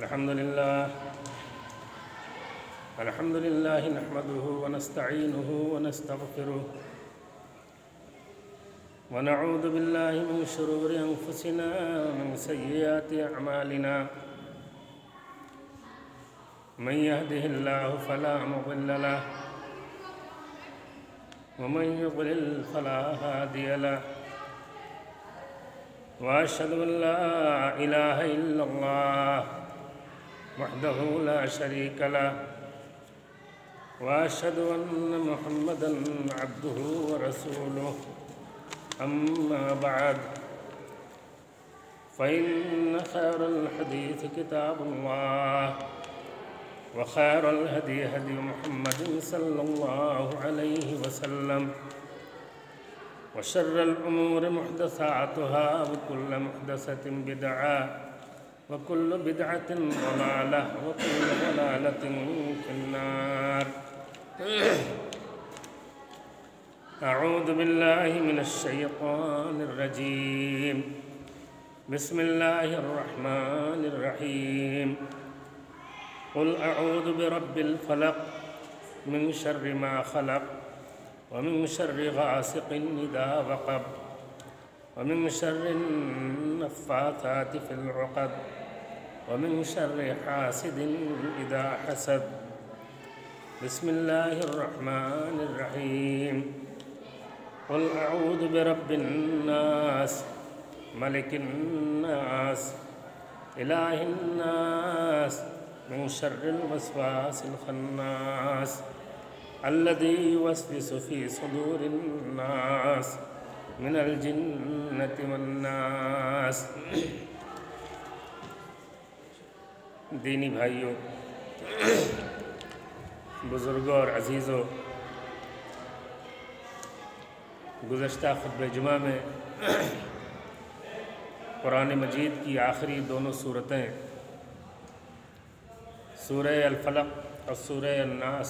الحمد لله نحمده ونستعينه ونستغفره ونعوذ بالله من شرور أنفسنا ومن سيئات أعمالنا من يهده الله فلا مضل له ومن يضلل فلا هادي له وأشهد أن لا إله إلا الله وحده لا شريك له وأشهد أن محمدًا عبده ورسوله أما بعد فإن خير الحديث كتاب الله وخير الهدي هدي محمد صلى الله عليه وسلم وشر الأمور محدثاتها وكل محدثة بدعة وكل بدعة ضلالة وكل ضلالة في النار. أعوذ بالله من الشيطان الرجيم. بسم الله الرحمن الرحيم. قل أعوذ برب الفلق من شر ما خلق ومن شر غاسق إذا وقب ومن شر النفاثات في العقد ومن شر حاسد إذا حسد. بسم الله الرحمن الرحيم. قل أعوذ برب الناس ملك الناس إله الناس من شر الوسواس الخناس الذي يوسوس في صدور الناس من الجنة والناس. دینی بھائیوں، بزرگوں اور عزیزوں، گزشتہ خطبہ جمعہ میں قرآن مجید کی آخری دونوں صورتیں سورہ الفلق اور سورہ الناس،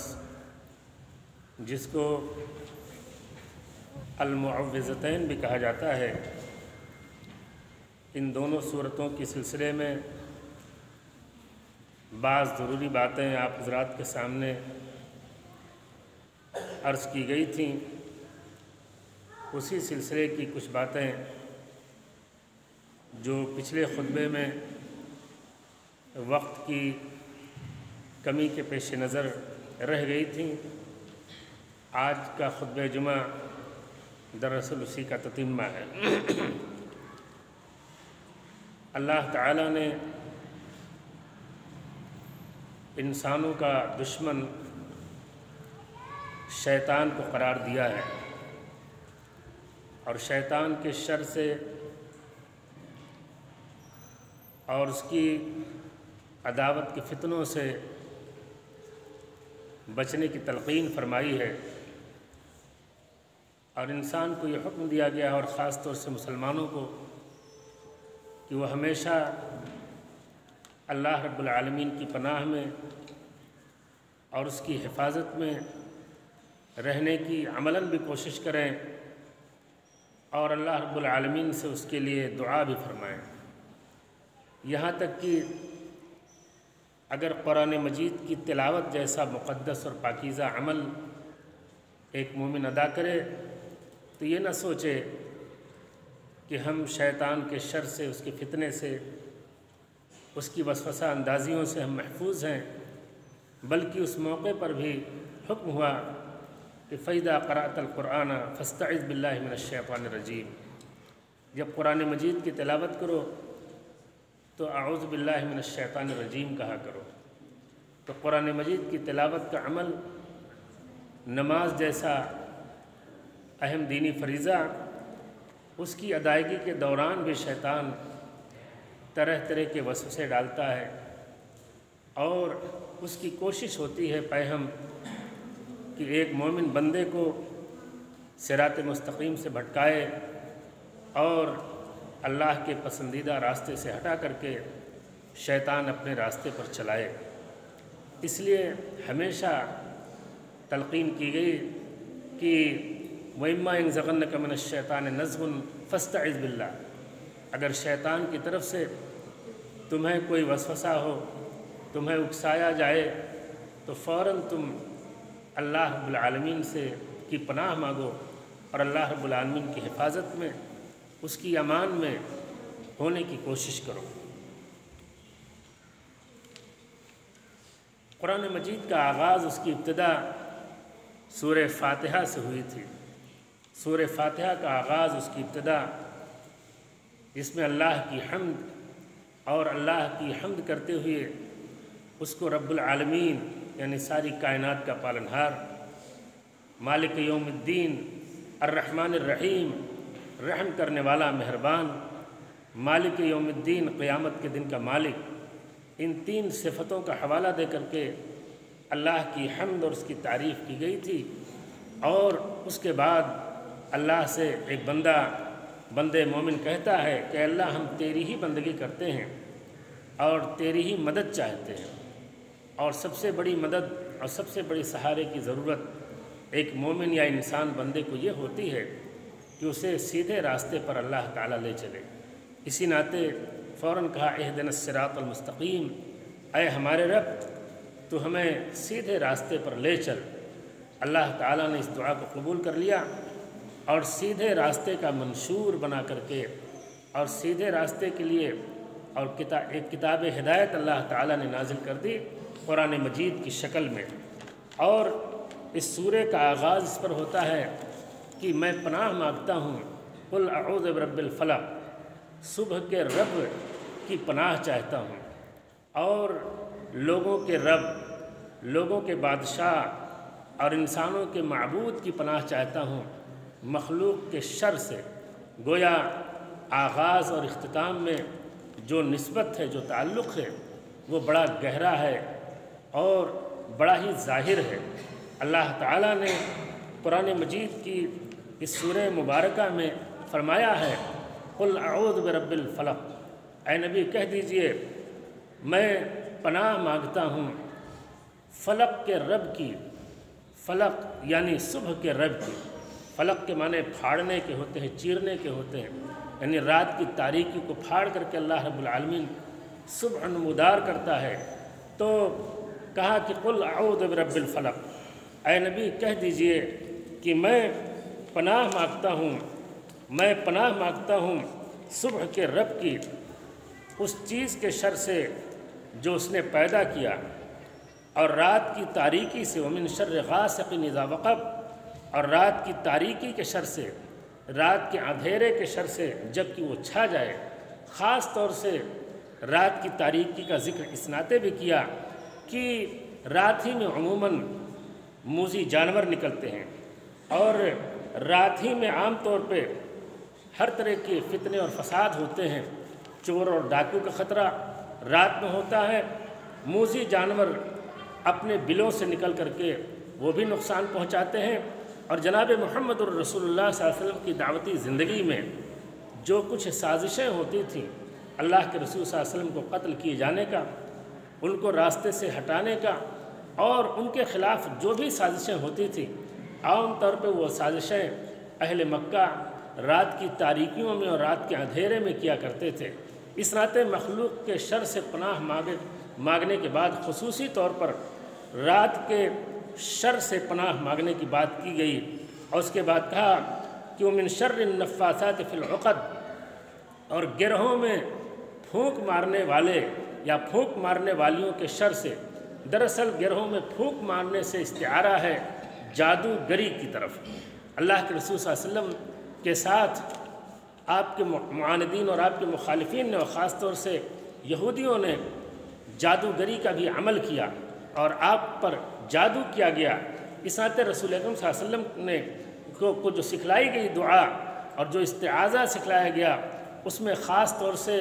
جس کو المعوذتین بھی کہا جاتا ہے، ان دونوں صورتوں کے سلسلے میں بعض ضروری باتیں آپ حضرات کے سامنے عرض کی گئی تھیں. اسی سلسلے کی کچھ باتیں جو پچھلے خطبے میں وقت کی کمی کے پیش نظر رہ گئی تھیں، آج کا خطبہ جمعہ دراصل اسی کا تتمہ ہے. اللہ تعالیٰ نے انسانوں کا دشمن شیطان کو قرار دیا ہے، اور شیطان کے شر سے اور اس کی عداوت کے فتنوں سے بچنے کی تلقین فرمائی ہے، اور انسان کو یہ حکم دیا گیا ہے، اور خاص طور سے مسلمانوں کو، کہ وہ ہمیشہ اللہ رب العالمین کی پناہ میں اور اس کی حفاظت میں رہنے کی عملاً بھی کوشش کریں، اور اللہ رب العالمین سے اس کے لیے دعا بھی فرمائیں. یہاں تک کہ اگر قرآن مجید کی تلاوت جیسا مقدس اور پاکیزہ عمل ایک مومن ادا کرے تو یہ نہ سوچے کہ ہم شیطان کے شر سے، اس کے فتنے سے، اس کی وسوسہ اندازیوں سے ہم محفوظ ہیں، بلکہ اس موقع پر بھی حکم ہوا کہ فَإِذَا قَرَأْتَ الْقُرْآنَ فَاسْتَعِذْ بِاللَّهِ مِنَ الشَّيْطَانِ الرَّجِيمِ. جب قرآن مجید کی تلاوت کرو تو اعوذ باللہ من الشیطان الرجیم کہا کرو. تو قرآن مجید کی تلاوت کا عمل نماز جیسا اہم دینی فریضہ، اس کی ادائیگی کے دوران بھی شیطان طرح طرح کے وسوسے ڈالتا ہے، اور اس کی کوشش ہوتی ہے پیہم کہ ایک مومن بندے کو صراط مستقیم سے بھٹکائے اور اللہ کے پسندیدہ راستے سے ہٹا کر کے شیطان اپنے راستے پر چلائے. اس لیے ہمیشہ تلقین کی گئی کہ وَإِمَّا يَنزَغَنَّكَ مِنَ الشَّيْطَانِ نَزْغٌ فَاسْتَعِذْ بِاللَّهِ. اگر شیطان کی طرف سے تمہیں کوئی وسوسہ ہو، تمہیں اکسایا جائے، تو فوراً تم اللہ رب العالمین سے کی پناہ مانگو اور اللہ رب العالمین کی حفاظت میں، اس کی امان میں ہونے کی کوشش کرو۔ قرآن مجید کا آغاز، اس کی ابتدا سورہ فاتحہ سے ہوئی تھی۔ سورہ فاتحہ کا آغاز، اس کی ابتدا، جس میں اللہ کی حمد اور اللہ کی حمد کرتے ہوئے اس کو رب العالمین یعنی ساری کائنات کا پالنہار، مالک یوم الدین، الرحمن الرحیم، رحم کرنے والا مہربان، مالک یوم الدین، قیامت کے دن کا مالک، ان تین صفتوں کا حوالہ دے کر کے اللہ کی حمد اور اس کی تعریف کی گئی تھی۔ اور اس کے بعد اللہ سے ایک بندے مومن کہتا ہے کہ اللہ ہم تیری ہی بندگی کرتے ہیں اور تیری ہی مدد چاہتے ہیں، اور سب سے بڑی مدد اور سب سے بڑی سہارے کی ضرورت ایک مومن یا انسان بندے کو یہ ہوتی ہے کہ اسے سیدھے راستے پر اللہ تعالیٰ لے چلے۔ اسی ناطے فوراً کہا اہدنا الصراط المستقیم، اے ہمارے رب تو ہمیں سیدھے راستے پر لے چل۔ اللہ تعالیٰ نے اس دعا کو قبول کر لیا اور سیدھے راستے کا منشور بنا کر کے اور سیدھے راستے کے لیے اور ایک کتاب ہدایت اللہ تعالیٰ نے نازل کر دی قرآن مجید کی شکل میں۔ اور اس سورے کا آغاز اس پر ہوتا ہے کہ میں پناہ مانگتا ہوں، قل اعوذ برب الفلق، صبح کے رب کی پناہ چاہتا ہوں، اور لوگوں کے رب، لوگوں کے بادشاہ اور انسانوں کے معبود کی پناہ چاہتا ہوں مخلوق کے شر سے۔ گویا آغاز اور اختتام میں جو نسبت ہے، جو تعلق ہے، وہ بڑا گہرا ہے اور بڑا ہی ظاہر ہے۔ اللہ تعالیٰ نے قرآن مجید کی اس سورہ مبارکہ میں فرمایا ہے قل اعوذ برب الفلق، اے نبی کہہ دیجئے میں پناہ مانگتا ہوں فلق کے رب کی۔ فلق یعنی صبح کے رب کی۔ فلق کے معنی پھاڑنے کے ہوتے ہیں، چیرنے کے ہوتے ہیں، یعنی رات کی تاریکی کو پھاڑ کر کے اللہ رب العالمین صبح نمودار کرتا ہے۔ تو کہا کہ قل اعوذ برب الفلق، اے نبی کہہ دیجئے کہ میں پناہ مانگتا ہوں صبح کے رب کی، اس چیز کے شر سے جو اس نے پیدا کیا، اور رات کی تاریکی سے، ومن شر غاسق اذا وقب، اور رات کی تاریکی کے شر سے، رات کے اندھیرے کے شر سے جب کہ وہ چھا جائے۔ خاص طور سے رات کی تاریکی کا ذکر اس ناطے بھی کیا کہ رات ہی میں عموماً موذی جانور نکلتے ہیں، اور رات ہی میں عام طور پہ ہر طرح کے فتنے اور فساد ہوتے ہیں۔ چور اور ڈاکو کا خطرہ رات میں ہوتا ہے۔ موذی جانور اپنے بلوں سے نکل کر کے وہ بھی نقصان پہنچاتے ہیں، اور جناب محمد الرسول اللہ صلی اللہ علیہ وسلم کی دعوتی زندگی میں جو کچھ سازشیں ہوتی تھیں اللہ کے رسول صلی اللہ علیہ وسلم کو قتل کیے جانے کا، ان کو راستے سے ہٹانے کا، اور ان کے خلاف جو بھی سازشیں ہوتی تھیں، عام طور پہ وہ سازشیں اہل مکہ رات کی تاریکیوں میں اور رات کے اندھیرے میں کیا کرتے تھے۔ اس ناطے مخلوق کے شر سے پناہ مانگنے کے بعد خصوصی طور پر رات کے شر سے پناہ مانگنے کی بات کی گئی، اور اس کے بعد کہا کہ ومن شر النفاثات فی العقد، اور گرہوں میں پھونک مارنے والے یا پھونک مارنے والیوں کے شر سے۔ دراصل گرہوں میں پھونک مارنے سے استعارہ ہے جادوگری کی طرف۔ اللہ کے رسول صلی اللہ علیہ وسلم کے ساتھ آپ کے معاندین اور آپ کے مخالفین نے، اور خاص طور سے یہودیوں نے جادوگری کا بھی عمل کیا اور آپ پر جادو کیا گیا۔ اس ناطے رسول اکرم صلی اللہ علیہ وسلم نے کو جو سکھلائی گئی دعا اور جو استعاذہ سکھلایا گیا، اس میں خاص طور سے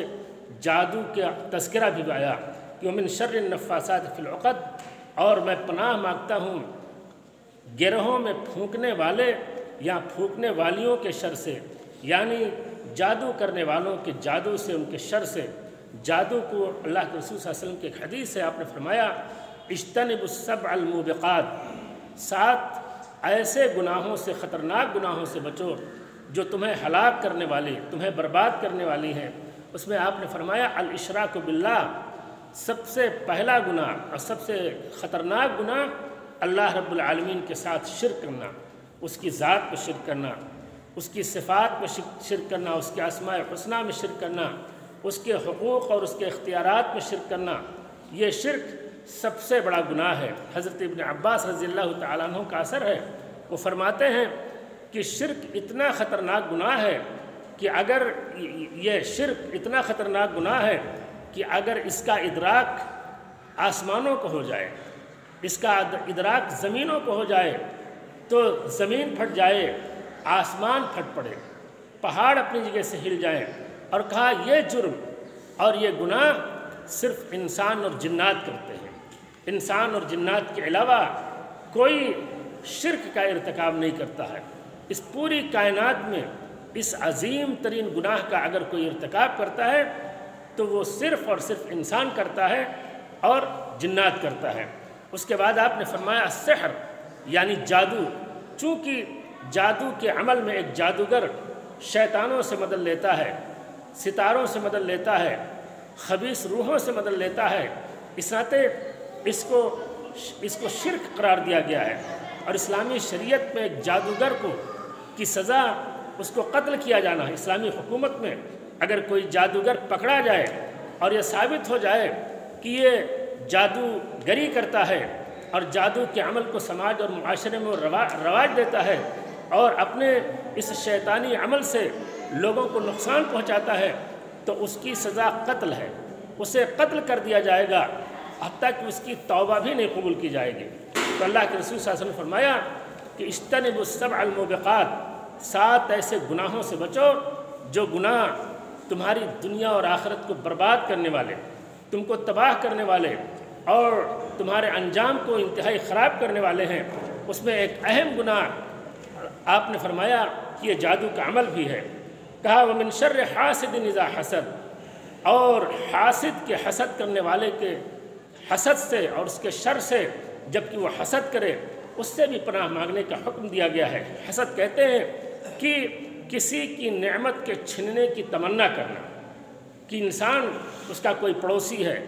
جادو کا تذکرہ بھی آیا کہ ومن شر النفاثات فی العقد، اور میں پناہ مانگتا ہوں گرہوں میں پھونکنے والے یا پھونکنے والیوں کے شر سے، یعنی جادو کرنے والوں کے جادو سے، ان کے شر سے۔ جادو کو اللہ کے رسول صلی اللہ علیہ وسلم کی ایک حدیث سے آپ نے فرمایا اجتنبوا السبع الموبقات، 7 ایسے گناہوں سے، خطرناک گناہوں سے بچو جو تمہیں ہلاک کرنے والی، تمہیں برباد کرنے والی ہیں۔ اس میں آپ نے فرمایا الاشراک باللہ، سب سے پہلا گناہ اور سب سے خطرناک گناہ اللہ رب العالمین کے ساتھ شرک کرنا، اس کی ذات میں شرک کرنا، اس کی صفات میں شرک کرنا، اس کے اسماء الحسنی میں شرک کرنا، اس کے حقوق اور اس کے اختیارات میں شرک کرنا، یہ شرک سب سے بڑا گناہ ہے۔ حضرت ابن عباس رضی اللہ تعالیٰ عنہ کا اثر ہے، وہ فرماتے ہیں کہ شرک اتنا خطرناک گناہ ہے کہ اگر یہ شرک اتنا خطرناک گناہ ہے کہ اگر اس کا ادراک آسمانوں کو ہو جائے، اس کا ادراک زمینوں کو ہو جائے تو زمین پھٹ جائے، آسمان پھٹ پڑے، پہاڑ اپنی جگہ سے ہل جائیں، اور کہا یہ جرم اور یہ گناہ صرف انسان اور جنات کرتے ہیں، انسان اور جنات کے علاوہ کوئی شرک کا ارتکاب نہیں کرتا ہے۔ اس پوری کائنات میں اس عظیم ترین گناہ کا اگر کوئی ارتکاب کرتا ہے تو وہ صرف اور صرف انسان کرتا ہے اور جنات کرتا ہے۔ اس کے بعد آپ نے فرمایا السحر، یعنی جادو، چونکہ جادو کے عمل میں ایک جادوگر شیطانوں سے مدد لیتا ہے، ستاروں سے مدد لیتا ہے، خبیث روحوں سے مدد لیتا ہے، اس ناطے اس کو شرک قرار دیا گیا ہے، اور اسلامی شریعت میں ایک جادوگر کی سزا اس کو قتل کیا جانا ہے۔ اسلامی حکومت میں اگر کوئی جادوگر پکڑا جائے اور یہ ثابت ہو جائے کہ یہ جادوگری کرتا ہے اور جادو کے عمل کو سماج اور معاشرے میں رواج دیتا ہے اور اپنے اس شیطانی عمل سے لوگوں کو نقصان پہنچاتا ہے، تو اس کی سزا قتل ہے، اسے قتل کر دیا جائے گا، حتیٰ کہ اس کی توبہ بھی نہیں قبول کی جائے گی۔ تو اللہ کے رسول صلی اللہ علیہ وسلم نے فرمایا کہ اجتنبوا السبع الموبقات، 7 ایسے گناہوں سے بچو جو گناہ تمہاری دنیا اور آخرت کو برباد کرنے والے، تم کو تباہ کرنے والے اور تمہارے انجام کو انتہائی خراب کرنے والے ہیں۔ اس میں ایک اہم گناہ آپ نے فرمایا کہ یہ جادو کا عمل بھی ہے۔ کہا وَمِن شَرِّ حَاسِدٍ إِذَا حَسَدَ، اور حاسد کے حسد کرنے والے کے حسد سے اور اس کے شر سے جب کہ وہ حسد کرے اس سے بھی پناہ مانگنے کا حکم دیا گیا ہے۔ حسد کہتے ہیں کہ کسی کی نعمت کے چھننے کی تمنا کرنا، کہ انسان اس کا کوئی پڑوسی ہے،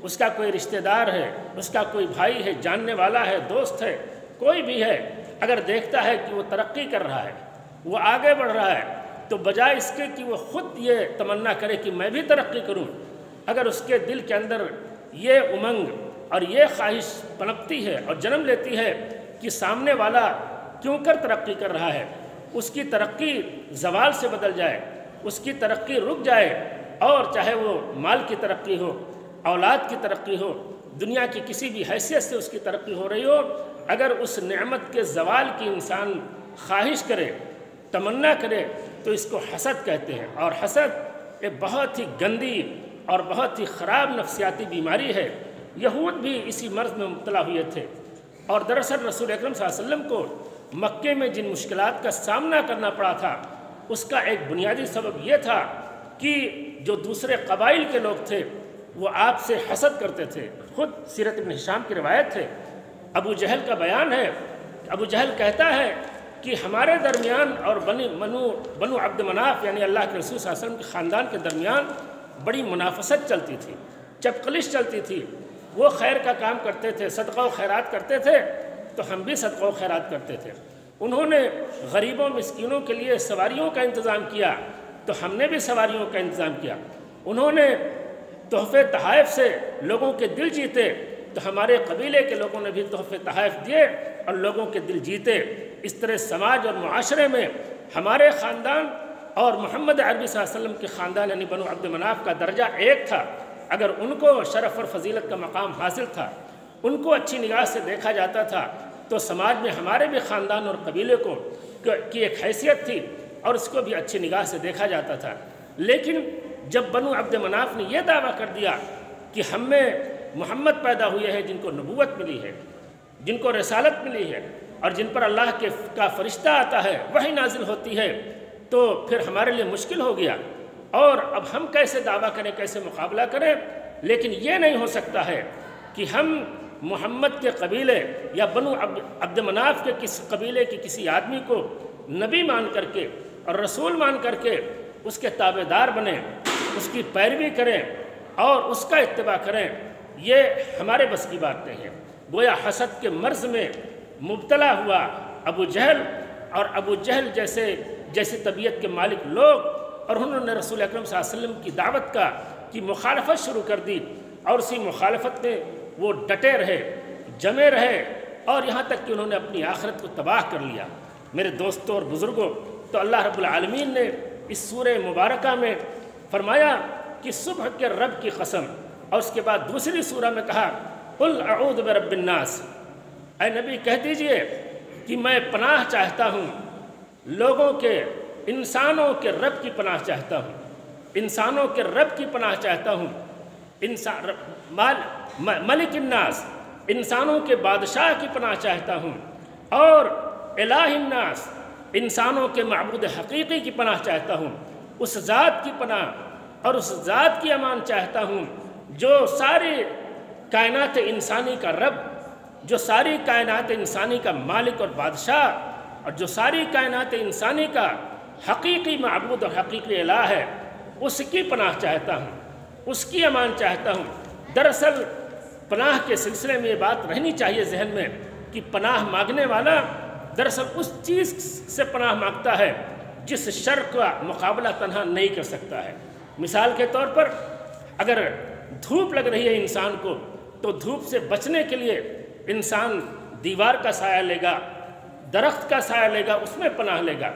اس کا کوئی رشتہ دار ہے، اس کا کوئی بھائی ہے، جاننے والا ہے، دوست ہے، کوئی بھی ہے، اگر دیکھتا ہے کہ وہ ترقی کر رہا ہے، وہ آگے بڑھ رہا ہے، تو بجائے اس کے کہ وہ خود یہ تمنا کرے کہ میں بھی ترقی کروں، اگر اس کے دل کے اندر یہ امنگ اور یہ خواہش پنپتی ہے اور جنم لیتی ہے کہ سامنے والا کیوں کر ترقی کر رہا ہے، اس کی ترقی زوال سے بدل جائے، اس کی ترقی رک جائے، اور چاہے وہ مال کی ترقی ہو، اولاد کی ترقی ہو، دنیا کی کسی بھی حیثیت سے اس کی ترقی ہو رہی ہو، اگر اس نعمت کے زوال کی انسان خواہش کرے، تمنا کرے، تو اس کو حسد کہتے ہیں۔ اور حسد ایک بہت ہی گندی اور بہت ہی خراب نفسیاتی بیماری ہے۔ یہود بھی اسی مرض میں مبتلا ہوئے تھے، اور دراصل رسول اکرم صلی اللہ علیہ وسلم کو مکے میں جن مشکلات کا سامنا کرنا پڑا تھا اس کا ایک بنیادی سبب یہ تھا کہ جو دوسرے قبائل کے لوگ تھے وہ آپ سے حسد کرتے تھے۔ خود سیرت ابن ہشام کی روایت ہے، ابو جہل کا بیان ہے، ابو جہل کہتا ہے کہ ہمارے درمیان اور بنو عبد مناف یعنی اللہ کے رسول صلی اللہ علیہ وسلم کے خاندان کے درمیان بڑی منافست چلتی تھی، چپقلش چلتی تھی۔ وہ خیر کا کام کرتے تھے، صدقہ و خیرات کرتے تھے، تو ہم بھی صدقہ و خیرات کرتے تھے۔ انہوں نے غریبوں مسکینوں کے لیے سواریوں کا انتظام کیا تو ہم نے بھی سواریوں کا انتظام کیا۔ انہوں نے تحفے تحائف سے لوگوں کے دل جیتے تو ہمارے قبیلے کے لوگوں نے بھی تحفے تحائف دیے اور لوگوں کے دل جیتے۔ اس طرح سماج اور معاشرے میں ہمارے خاندان اور محمد عربی صلی اللہ علیہ وسلم کے خاندان یعنی بنو عبد مناف کا درجہ ایک تھا۔ اگر ان کو شرف اور فضیلت کا مقام حاصل تھا، ان کو اچھی نگاہ سے دیکھا جاتا تھا، تو سماج میں ہمارے بھی خاندان اور قبیلے کی ایک حیثیت تھی اور اس کو بھی اچھی نگاہ سے دیکھا جاتا تھا۔ لیکن جب بنو عبد مناف نے یہ دعویٰ کر دیا کہ ہم میں محمد پیدا ہوئے ہیں جن کو نبوت ملی ہے، جن کو رسالت ملی ہے اور جن پر اللہ کا فرشتہ آتا ہے، وحی نازل ہوتی ہے، تو پھر ہمارے لیے مشکل ہو گیا، اور اب ہم کیسے دعویٰ کریں، کیسے مقابلہ کریں۔ لیکن یہ نہیں ہو سکتا ہے کہ ہم محمد کے قبیلے یا بنو عبد مناف کے کسی قبیلے کے کسی آدمی کو نبی مان کر کے اور رسول مان کر کے اس کے تابع دار بنیں، اس کی پیروی کریں اور اس کا اتباع کریں، یہ ہمارے بس کی بات نہیں ہے۔ گویا حسد کے مرض میں مبتلا ہوا ابو جہل اور ابو جہل جیسے طبیعت کے مالک لوگ، اور انہوں نے رسول اکرم صلی اللہ علیہ وسلم کی دعوت کی مخالفت شروع کر دی، اور اسی مخالفت میں وہ ڈٹے رہے، جمے رہے، اور یہاں تک کہ انہوں نے اپنی آخرت کو تباہ کر لیا۔ میرے دوستوں اور بزرگوں، تو اللہ رب العالمین نے اس سورہ مبارکہ میں فرمایا کہ صبح کے رب کی قسم، اور اس کے بعد دوسری سورہ میں کہا قل اعوذ برب الناس، اے نبی کہہ دیجئے کہ میں پناہ چاہتا ہوں لوگوں کے، انسانوں کے رب کی پناہ چاہتا ہوں، انسانوں کے رب کی پناہ چاہتا ہوں، ملک الناس، انسانوں کے بادشاہ کی پناہ چاہتا ہوں، اور الہ الناس، انسانوں کے معبود حقیقی کی پناہ چاہتا ہوں، اس ذات کی پناہ اور اس ذات کی امان چاہتا ہوں جو ساری کائنات انسانی کا رب، جو ساری کائنات انسانی کا مالک اور بادشاہ، اور جو ساری کائنات انسانی کا حقیقی معبود اور حقیقی الہ ہے، اس کی پناہ چاہتا ہوں، اس کی امان چاہتا ہوں۔ دراصل پناہ کے سلسلے میں یہ بات رہنی چاہیے ذہن میں کہ پناہ مانگنے والا دراصل اس چیز سے پناہ مانگتا ہے جس شر کا مقابلہ تنہا نہیں کر سکتا ہے۔ مثال کے طور پر اگر دھوپ لگ رہی ہے انسان کو، تو دھوپ سے بچنے کے لیے انسان دیوار کا سایہ لے گا، درخت کا سایہ لے گا، اس میں پناہ لے گا۔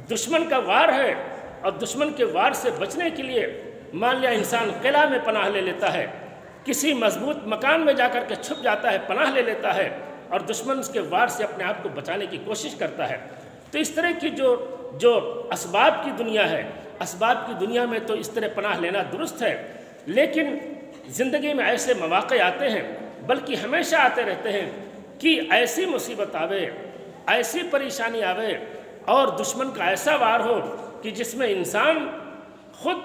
دشمن کا وار ہے، اور دشمن کے وار سے بچنے کے لیے مان لیا انسان قلعہ میں پناہ لے لیتا ہے، کسی مضبوط مکان میں جا کر کے چھپ جاتا ہے، پناہ لے لیتا ہے، اور دشمن اس کے وار سے اپنے آپ کو بچانے کی کوشش کرتا ہے۔ تو اس طرح کی جو اسباب کی دنیا ہے، اسباب کی دنیا میں تو اس طرح پناہ لینا درست ہے، لیکن زندگی میں ایسے مواقع آتے ہیں، بلکہ ہمیشہ آتے رہتے ہیں کہ ایسی مصیبت آوے، ایسی پریشانی آوے، اور دشمن کا ایسا وار ہو کہ جس میں انسان خود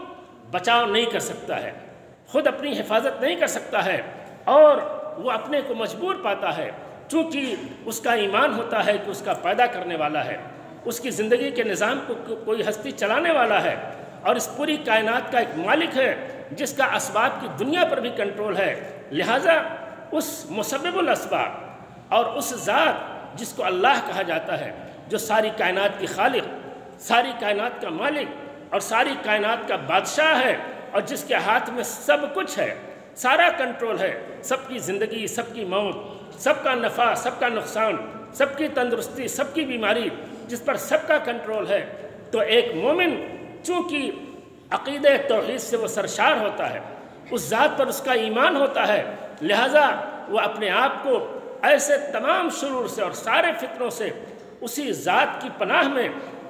بچاؤ نہیں کر سکتا ہے، خود اپنی حفاظت نہیں کر سکتا ہے، اور وہ اپنے کو مجبور پاتا ہے، چونکہ اس کا ایمان ہوتا ہے کہ اس کا پیدا کرنے والا ہے، اس کی زندگی کے نظام کو کوئی ہستی چلانے والا ہے، اور اس پوری کائنات کا ایک مالک ہے جس کا اسباب کی دنیا پر بھی کنٹرول ہے۔ لہٰذا اس مسبب الاسباب اور اس ذات جس کو اللہ کہا جاتا ہے، جو ساری کائنات کی خالق، ساری کائنات کا مالک اور ساری کائنات کا بادشاہ ہے، اور جس کے ہاتھ میں سب کچھ ہے، سارا کنٹرول ہے، سب کی زندگی، سب کی موت، سب کا نفع، سب کا نقصان، سب کی تندرستی، سب کی بیماری، جس پر سب کا کنٹرول ہے، تو ایک مومن چونکہ عقیدہ توحید سے وہ سرشار ہوتا ہے، اس ذات پر اس کا ایمان ہوتا ہے، لہٰذا وہ اپنے آپ کو ایسے تمام شرور سے اور سارے فتنوں سے اسی ذات کی پناہ میں،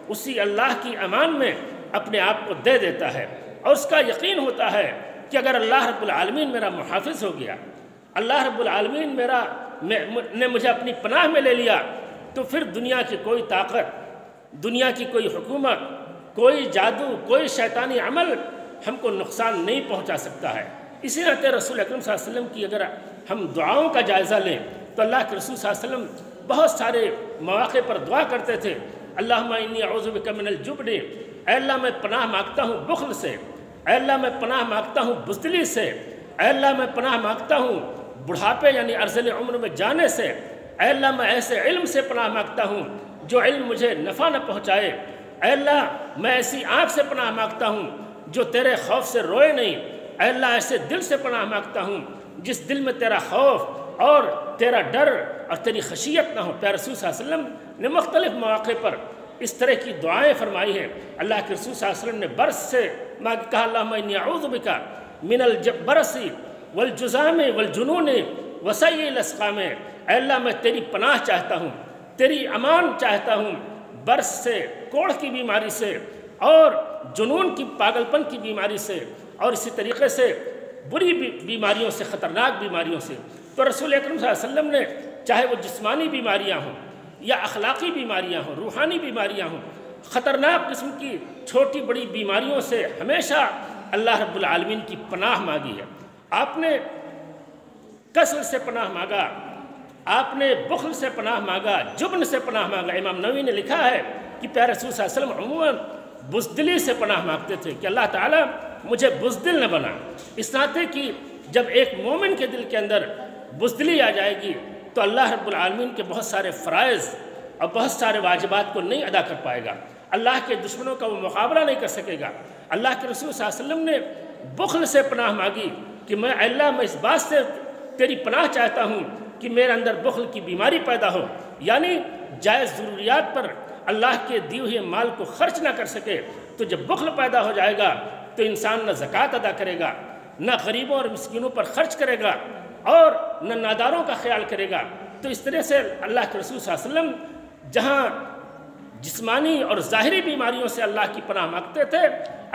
اسی اللہ کی امان میں اپنے آپ کو دے دیتا ہے، اور اس کا یقین ہوتا ہے کہ اگر اللہ رب العالمین میرا محافظ ہو گیا، اللہ رب العالمین نے مجھے اپنی پناہ میں لے لیا، تو پھر دنیا کی کوئی طاقت، دنیا کی کوئی حکومت، کوئی جادو، کوئی شیطانی عمل ہم کو نقصان نہیں پہنچا سکتا ہے۔ اسی ناطے رسول اکرم صلی اللہ علیہ وسلم کی اگر ہم دعاؤں کا جائزہ لیں تو اللہ کے رسول صلی اللہ علیہ وسلم بہت سارے مواقع پر دعا کرتے تھے، اللہم انی اعوذ بک من الجبن، اے اللہ میں پناہ مانگتا ہوں بخل سے، اے اللہ میں پناہ مانگتا ہوں بزدلی سے، اے اللہ میں پناہ مانگتا ہوں بڑھاپے یعنی ارذل عمر میں جانے سے، اے اللہ میں ایسے علم سے پناہ مانگتا ہوں جو علم مجھے نفع نہ پہنچائے، اے اللہ میں ایسی آنکھ سے پناہ مانگتا ہوں جو تیرے خوف سے روئے نہیں، اے اللہ ایسے دل سے پناہ مانگتا ہوں جس دل میں تیرا خوف اور تیرا ڈر اور تیری خشیت نہ ہو۔ پیارے رسول صلی اللہ علیہ وسلم نے مختلف مواقع پر اس طرح کی دعائیں فرمائی ہیں۔ اللہ کے رسول صلی اللہ علیہ وسلم نے برس سے کہا اللہم انی اعوذ بک من البرس والجذام والجنون وسیء الاسقام، اے اللہ میں تیری پناہ چاہتا ہوں، تیری امان چاہتا ہوں برس سے، کوڑھ کی بیماری سے، اور جنون کی پاگل پن کی بیماری سے، اور اسی طریقے سے بری بیماریوں سے، خطرناک بیماریوں سے۔ تو رسول اکرم صلی اللہ علیہ وسلم نے چاہے وہ جسمانی بیماریاں ہوں یا اخلاقی بیماریاں ہوں، روحانی بیماریاں ہوں، خطرناک قسم کی چھوٹی بڑی بیماریوں سے ہمیشہ اللہ رب العالمین کی پناہ مانگی ہے۔ آپ نے کسل سے پناہ مانگا، آپ نے بخل سے پناہ مانگا، جبن سے پناہ مانگا۔ امام نووی نے لکھا ہے کہ پیارے رسول صلی اللہ علیہ وسلم عموماً بزدلی سے پناہ مانگتے تھے کہ اللہ تعالیٰ مجھے بزدل نہ بنا۔ اس ناطے کہ جب ایک مومن کے دل کے اندر بزدلی آ جائے گی تو اللہ رب العالمین کے بہت سارے فرائض اور بہت سارے واجبات کو نہیں ادا کر پائے گا، اللہ کے دشمنوں کا وہ مقابلہ نہیں کر سکے گا۔ اللہ کے رسول صلی اللہ علیہ وسلم نے بخل سے پناہ مانگی کہ میں اللہ میں اس بات سے تیری پناہ چاہتا ہوں کہ میرے اندر بخل کی بیماری پیدا ہو، یعنی جائز ضروریات پر اللہ کے دیے ہوئے مال کو خرچ نہ کر سکے۔ تو جب بخل پیدا ہو جائے گا تو انسان نہ زکوٰۃ ادا کرے گا، نہ غریبوں اور مسکینوں پر خرچ کرے گا، اور نہ ناداروں کا خیال کرے گا۔ تو اس طرح سے اللہ کے رسول صلی اللہ علیہ وسلم جہاں جسمانی اور ظاہری بیماریوں سے اللہ کی پناہ مانگتے تھے،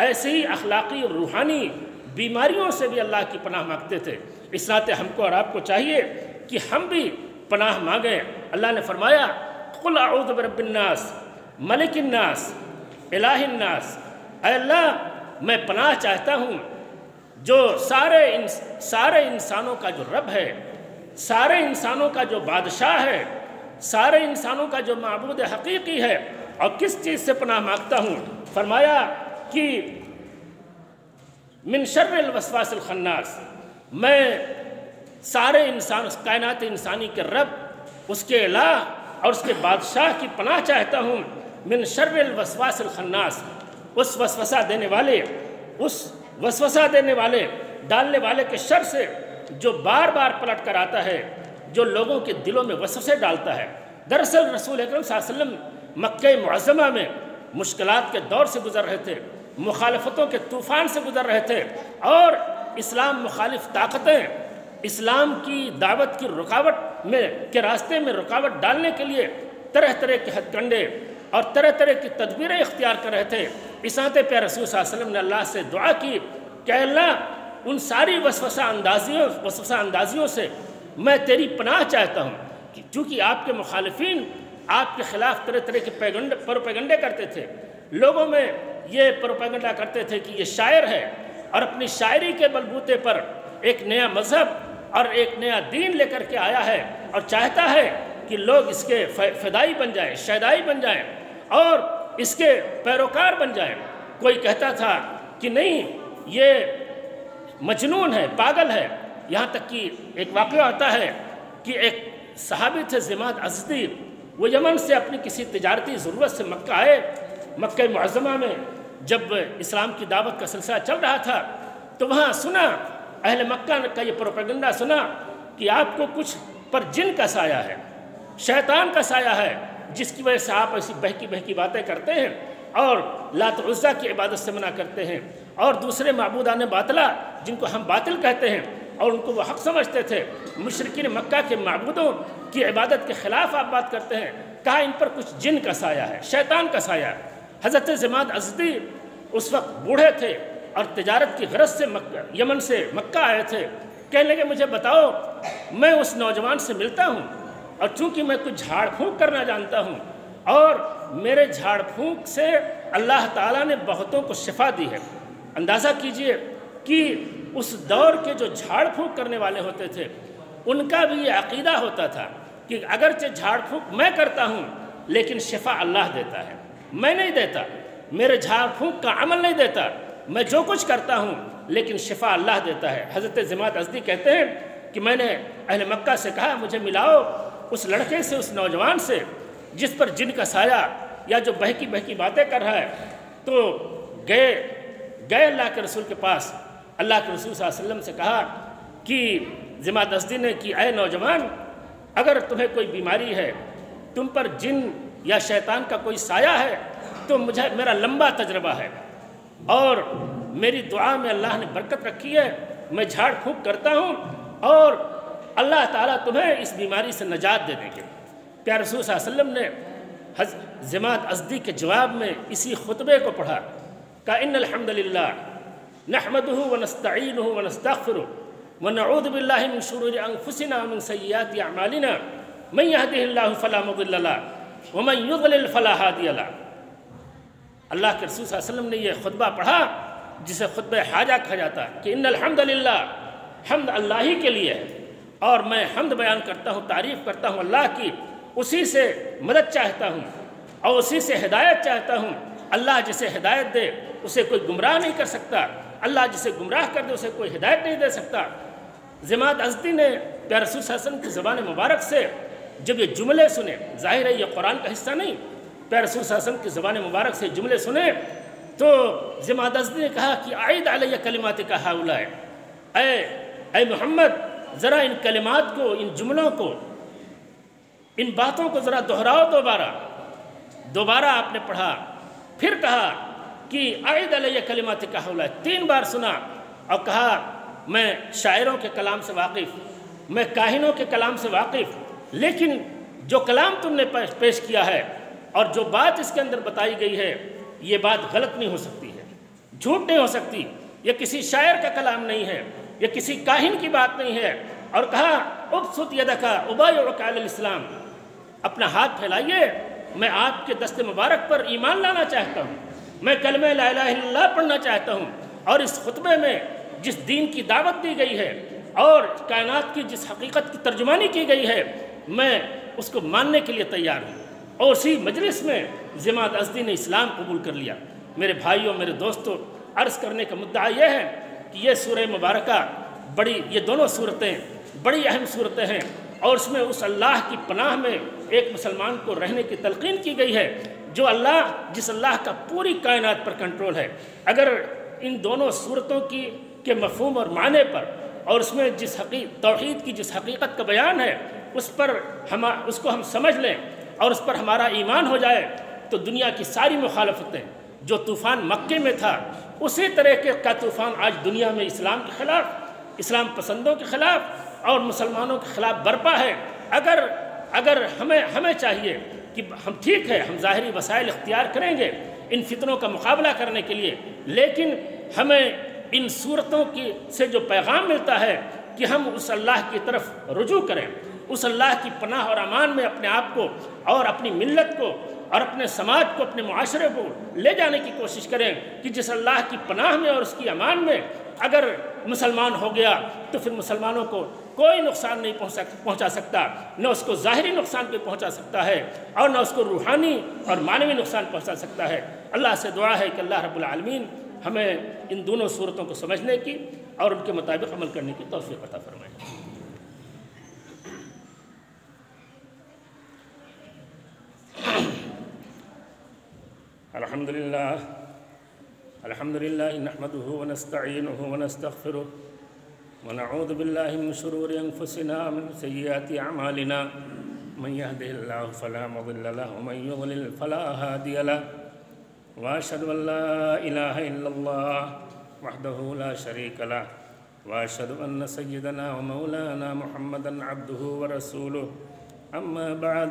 ایسے ہی اخلاقی اور روحانی بیماریوں سے بھی اللہ کی پناہ مانگتے تھے۔ اس ناطے ہم کو اور آپ کو چاہیے کہ ہم بھی پناہ مانگیں۔ اللہ نے فرمایا قل اعوذ برب الناس ملک الناس الہ الناس، اے اللہ میں پناہ چاہتا ہوں جو سارے انسانوں کا جو رب ہے، سارے انسانوں کا جو بادشاہ ہے، سارے انسانوں کا جو معبود حقیقی ہے۔ اور کس چیز سے پناہ مانگتا ہوں؟ فرمایا کہ من شر الوسواس الخناس، میں سارے انسان کائنات انسانی کے رب، اس کے الہ اور اس کے بادشاہ کی پناہ چاہتا ہوں۔ من شر الوسواس الخناس، اس وسوسہ دینے والے ڈالنے والے کے شر سے جو بار بار پلٹ کر آتا ہے، جو لوگوں کے دلوں میں وسوسے ڈالتا ہے۔ دراصل رسول اکرم صلی اللہ علیہ وسلم مکہ معظمہ میں مشکلات کے دور سے گزر رہے تھے، مخالفتوں کے طوفان سے گزر رہے تھے، اور اسلام مخالف طاقتیں اسلام کی دعوت کی رکاوٹ کے راستے میں رکاوٹ ڈالنے کے لیے طرح طرح کے ہتھ کنڈے اور طرح طرح کی تدبیریں اختیار کر رہے تھے۔ اس ناطے پہ رسول صلی اللہ علیہ وسلم نے اللہ سے دعا کی کہ اللہ ان ساری وسوسہ اندازیوں سے میں تیری پناہ چاہتا ہوں، کیونکہ آپ کے مخالفین آپ کے خلاف طرح طرح کے پروپیگنڈے کرتے تھے، لوگوں میں یہ پروپیگنڈا کرتے تھے کہ یہ شاعر ہے اور اپنی شاعری کے بلبوتے پر ایک نیا مذہب اور ایک نیا دین لے کر کے آیا ہے اور چاہتا ہے کہ لوگ اس کے فدائی بن جائیں، شیدائی بن جائیں اور اس کے پیروکار بن جائیں۔ کوئی کہتا تھا کہ نہیں یہ مجنون ہے، پاگل ہے۔ یہاں تک کہ ایک واقعہ آتا ہے کہ ایک صحابی تھے ضماد ازدی، وہ یمن سے اپنی کسی تجارتی ضرورت سے مکہ آئے۔ مکہ معظمہ میں جب اسلام کی دعوت کا سلسلہ چل رہا تھا تو وہاں سنا، اہل مکہ کا یہ پروپیگنڈا سنا کہ آپ کو کچھ پر جن کا سایہ ہے، شیطان کا سایہ ہے، جس کی وجہ سے آپ ایسی بہکی باتیں کرتے ہیں اور لات و عزیٰ کی عبادت سے منع کرتے ہیں، اور دوسرے معبودان باطلہ جن کو ہم باطل کہتے ہیں اور ان کو وہ حق سمجھتے تھے، مشرکین مکہ کے معبودوں کی عبادت کے خلاف آپ بات کرتے ہیں۔ کہا ان پر کچھ جن کا سایہ ہے، شیطان کا سایہ ہے۔ حضرت ضماد ازدی اس وقت بوڑھے تھے اور تجارت کی غرض سے یمن سے مکہ آئے تھے۔ کہنے لگے مجھے بتاؤ، میں اس نوجوان سے ملتا ہوں اور چونکہ میں کچھ جھاڑ پھونک کرنا جانتا ہوں اور میرے جھاڑ پھونک سے اللہ تعالیٰ نے بہتوں کو شفا دی ہے۔ اندازہ کیجئے کہ اس دور کے جو جھاڑ پھونک کرنے والے ہوتے تھے ان کا بھی یہ عقیدہ ہوتا تھا کہ اگرچہ جھاڑ پھونک میں کرتا ہوں لیکن شفا اللہ دیتا ہے، میں نہیں دیتا، میرے جھاڑ پھونک کا عمل نہیں دیتا، میں جو کچھ کرتا ہوں لیکن شفا اللہ دیتا ہے۔ حضرت ضماد ازدی کہتے ہیں کہ میں نے اہل مکہ سے کہا مجھے ملاؤ اس لڑکے سے، اس نوجوان سے جس پر جن کا سایہ یا جو بہکی باتیں کر رہا ہے۔ تو گئے اللہ کے رسول کے پاس۔ اللہ کے رسول صلی اللہ علیہ وسلم سے کہا کہ ضماد ازدی نے کہ اے نوجوان، اگر تمہیں کوئی بیماری ہے، تم پر جن یا شیطان کا کوئی سایہ ہے تو میرا لمبا تجربہ ہے اور میری دعا میں اللہ نے برکت رکھی ہے، میں جھاڑ پھونک کرتا ہوں اور اللہ تعالیٰ تمہیں اس بیماری سے نجات دے دیں گے۔ پیارے رسول صلی اللہ علیہ وسلم نے ضماد ازدی کے جواب میں اسی خطبے کو پڑھا کہ ان الحمدللہ نحمدہ ونستعینہ ونستغفرہ ونعوذ باللہ من شرور انفسنا ومن سیئات اعمالنا من یہدہ اللہ فلا مضل لہ ومن یضلل فلا ہادی لہ۔ اللہ کے رسول صلی اللہ علیہ وسلم نے یہ خطبہ پڑھا جسے خطبہ حاجہ کہا جاتا ہے کہ ان الحمدللہ، حمد اللہ ہی کے لیے ہے اور میں حمد بیان کرتا ہوں، تعریف کرتا ہوں اللہ کی، اسی سے مدد چاہتا ہوں اور اسی سے ہدایت چاہتا ہوں۔ اللہ جسے ہدایت دے اسے کوئی گمراہ نہیں کر سکتا، اللہ جسے گمراہ کر دے اسے کوئی ہدایت نہیں دے سکتا۔ ضماد ازدی نے پیارے رسول صلی اللہ علیہ وسلم کی زبان مبارک سے جب یہ جملے سنے، ظاہر ہے یہ قرآن کا حصہ نہیں، پیارے رسول صلی اللہ علیہ وسلم کی زبان مبارک سے جملے سنے تو ضماد ازدی نے کہا کہ اعید علیہ کلماتک ہؤلاء، اے محمد ذرا ان کلمات کو، ان جملوں کو، ان باتوں کو ذرا دہراؤ دوبارہ آپ نے پڑھا، پھر کہا کہ اعید علیہ کلماتک ہؤلاء، 3 بار سنا اور کہا میں شاعروں کے کلام سے واقف، میں کاہنوں کے کلام سے واقف، لیکن جو کلام تم نے پیش کیا ہے اور جو بات اس کے اندر بتائی گئی ہے یہ بات غلط نہیں ہو سکتی ہے، جھوٹ نہیں ہو سکتی، یہ کسی شاعر کا کلام نہیں ہے، یہ کسی کاہن کی بات نہیں ہے۔ اور کہا ابسط یدک ابایعک علی الاسلام، اپنا ہاتھ پھیلائیے، میں آپ کے دست مبارک پر ایمان لانا چاہتا ہوں، میں کلمہ لا الہ الا اللہ پڑھنا چاہتا ہوں، اور اس خطبے میں جس دین کی دعوت دی گئی ہے اور کائنات کی جس حقیقت کی ترجمانی کی گئی ہے میں اس کو ماننے کے لیے تیار ہوں۔ اور اسی مجلس میں ضماد ازدی نے اسلام قبول کر لیا۔ میرے بھائیوں، میرے دوستوں، عرض کرنے کا مدعا یہ ہے کہ یہ سورہ مبارکہ یہ دونوں صورتیں بڑی اہم صورتیں ہیں، اور اس میں اس اللہ کی پناہ میں ایک مسلمان کو رہنے کی تلقین کی گئی ہے جس اللہ کا پوری کائنات پر کنٹرول ہے۔ اگر ان دونوں صورتوں کے مفہوم اور معنی پر اور اس میں توحید کی جس حقیقت کا بیان ہے اس کو ہم سمجھ لیں اور اس پر ہمارا ایمان ہو جائے تو دنیا کی ساری مخالفتیں، جو طوفان مکے میں تھا اسی طرح کا طوفان آج دنیا میں اسلام کے خلاف، اسلام پسندوں کے خلاف اور مسلمانوں کے خلاف برپا ہے۔ اگر ہمیں چاہیے کہ ہم ٹھیک ہے، ہم ظاہری وسائل اختیار کریں گے ان فتنوں کا مقابلہ کرنے کے لیے، لیکن ہمیں ان صورتوں سے جو پیغام ملتا ہے کہ ہم اس اللہ کی طرف رجوع کریں، اس اللہ کی پناہ اور امان میں اپنے آپ کو اور اپنی ملت کو اور اپنے سماج کو، اپنے معاشرے کو لے جانے کی کوشش کریں کہ جس اللہ کی پناہ میں اور اس کی امان میں اگر مسلمان ہو گیا تو پھر مسلمانوں کو کوئی نقصان نہیں پہنچا سکتا، نہ اس کو ظاہری نقصان پہ پہنچا سکتا ہے اور نہ اس کو روحانی اور معنوی نقصان پہنچا سکتا ہے۔ اللہ سے دعا ہے کہ اللہ رب العالمین ہمیں ان دونوں صورتوں کو سمجھنے کی اور ان کے مطابق عمل کرنے کی توفیق عطا فرمائے۔ الحمد للہ نحمده ونستعینه ونستغفره ونعوذ باللہ من شرور انفسنا ومن سیئات اعمالنا، من يهده الله فلا مضل له ومن يضلل فلا هادي له، واشهد ان لا اله الا الله وحده لا شريك له، واشهد ان سيدنا ومولانا محمدا عبده ورسوله، اما بعد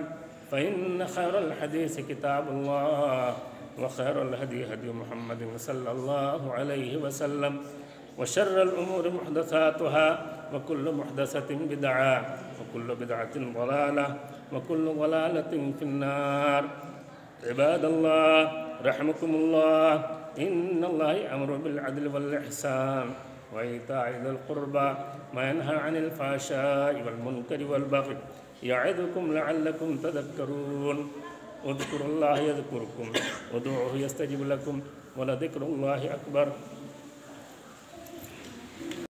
فان خير الحديث كتاب الله، وخير الهدي هدي محمد صلى الله عليه وسلم، وشر الأمور محدثاتها، وكل محدثة بدعة، وكل بدعة ضلالة، وكل ضلالة في النار۔ عباد الله رحمكم الله، إن الله يأمر بالعدل والإحسان وإيتاء ذي القربى وينهى عن الفحشاء والمنكر والبغي يعظكم لعلكم تذكرون۔ اذكروا الله يذكركم، ودعوه يستجب لكم، ولذكر الله أكبر۔